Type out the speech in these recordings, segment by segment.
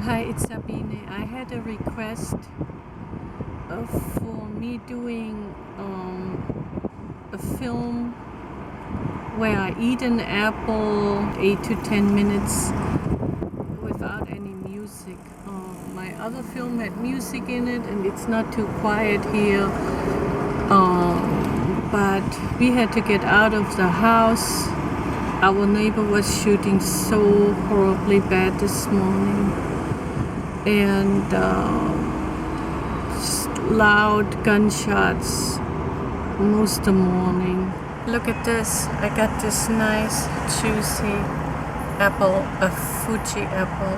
Hi, it's Sabiene. I had a request for me doing a film where I eat an apple 8 to 10 minutes without any music. My other film had music in it and it's not too quiet here, but we had to get out of the house. Our neighbor was shooting so horribly bad this morning, and just loud gunshots most of the morning. Look at this. I got this nice juicy apple, a Fuji apple,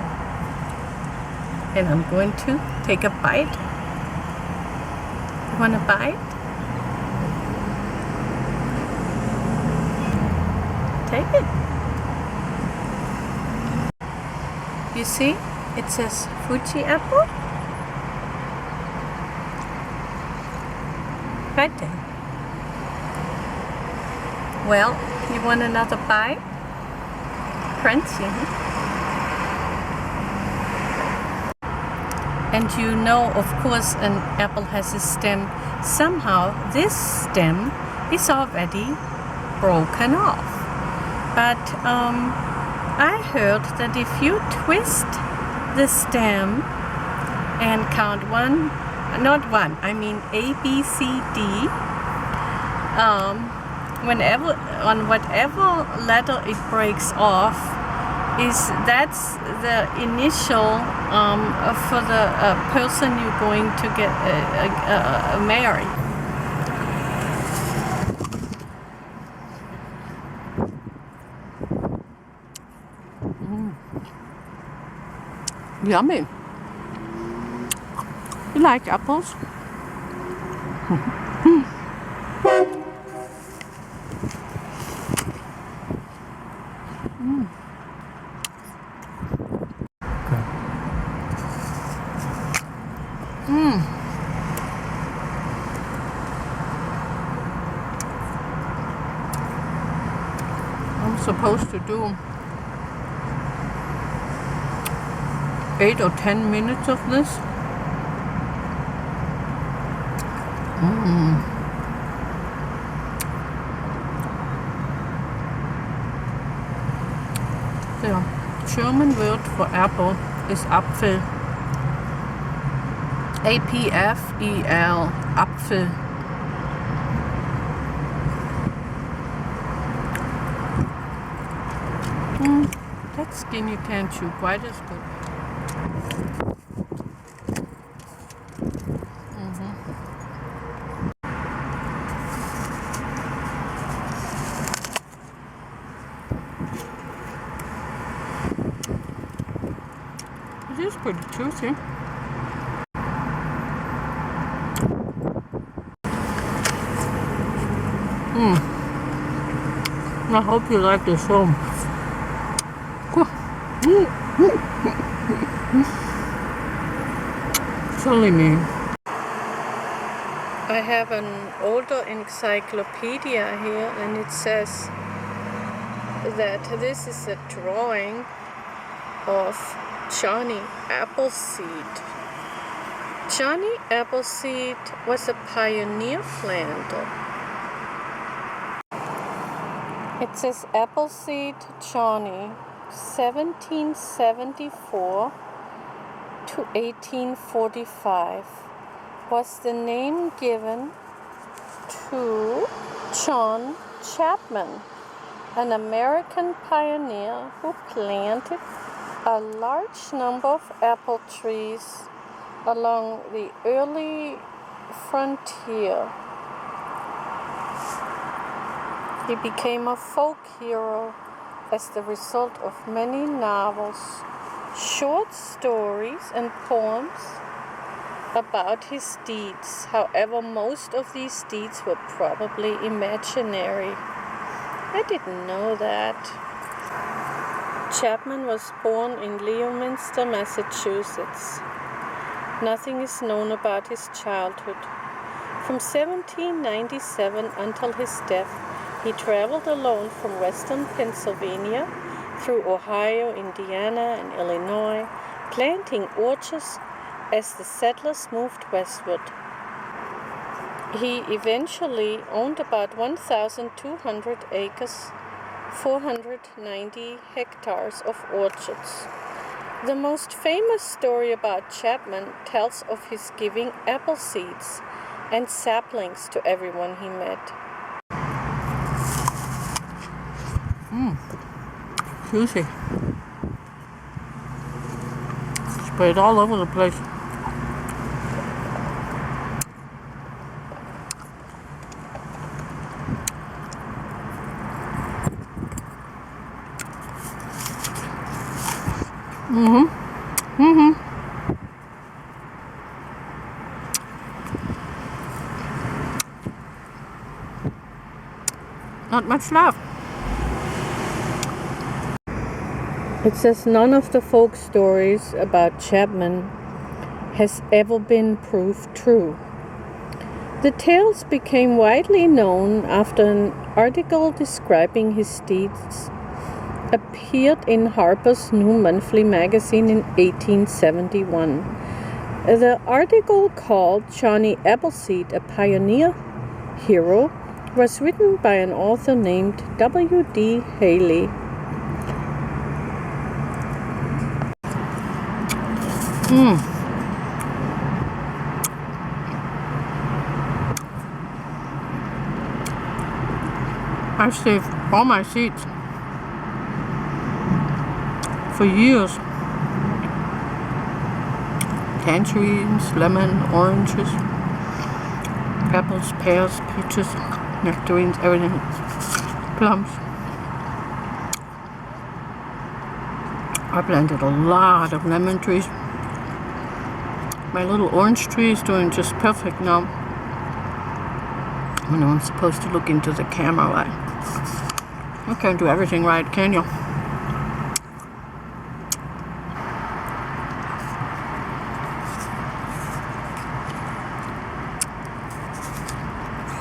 and I'm going to take a bite. You want a bite? Take it. You see, it says Fuji apple right there. Well, you want another bite? Crunchy. And you know, of course, an apple has a stem. Somehow this stem is already broken off. But I heard that if you twist the stem and count one, not one, I mean A, B, C, D, whenever, on whatever letter it breaks off, that's the initial for the person you're going to get marry. Yummy. You like apples? I'm supposed to do 8 or 10 minutes of this. The German word for apple is Apfel. A-P-F-E-L. Apfel. That skin you can't chew quite as good. It is pretty juicy. I hope you like this film. It's only me. I have an older encyclopedia here, and it says that this is a drawing of Johnny Appleseed. Johnny Appleseed was a pioneer planter. It says Appleseed Johnny, 1774 to 1845, was the name given to John Chapman, an American pioneer who planted a large number of apple trees along the early frontier. He became a folk hero as the result of many novels, short stories, and poems about his deeds. However, most of these deeds were probably imaginary. I didn't know that. Chapman was born in Leominster, Massachusetts. Nothing is known about his childhood. From 1797 until his death, he traveled alone from western Pennsylvania through Ohio, Indiana, and Illinois, planting orchards as the settlers moved westward. He eventually owned about 1,200 acres, 490 hectares of orchards. The most famous story about Chapman tells of his giving apple seeds and saplings to everyone he met. Juicy. Sprayed all over the place. Not much left. It says none of the folk stories about Chapman has ever been proved true. The tales became widely known after an article describing his deeds appeared in Harper's New Monthly magazine in 1871. The article, called Johnny Appleseed, a Pioneer Hero, was written by an author named W.D. Haley. I saved all my seeds for years. Tangerines, lemon, oranges, apples, pears, peaches, nectarines, everything. Plums. I planted a lot of lemon trees. My little orange tree is doing just perfect now. I know I'm supposed to look into the camera right. You can't do everything right, can you?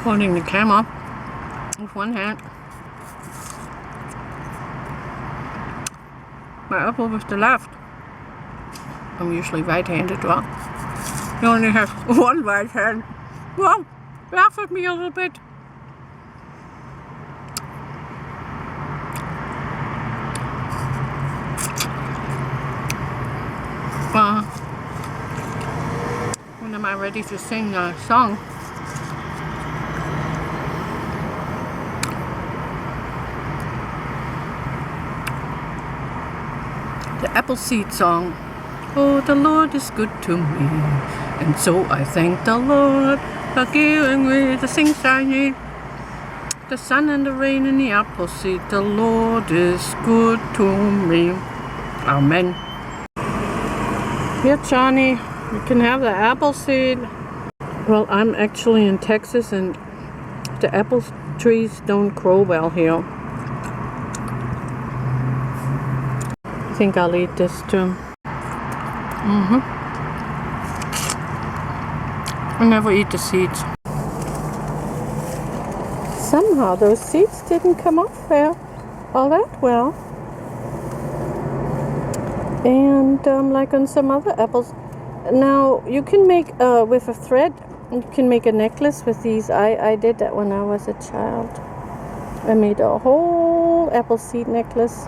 Holding the camera with one hand. My apple with the left. I'm usually right-handed, well. He only has one right hand. Well, laugh at me a little bit. When am I ready to sing a song? The Appleseed song. Oh, the Lord is good to me, and so I thank the Lord for giving me the things I need. The sun and the rain and the Appleseed. The Lord is good to me. Amen. Here, Johnny, you can have the Appleseed. Well, I'm actually in Texas, and the apple trees don't grow well here. I think I'll eat this too. I never eat the seeds. Somehow those seeds didn't come off there all that well. And like on some other apples. Now you can make with a thread, you can make a necklace with these. I did that when I was a child. I made a whole apple seed necklace.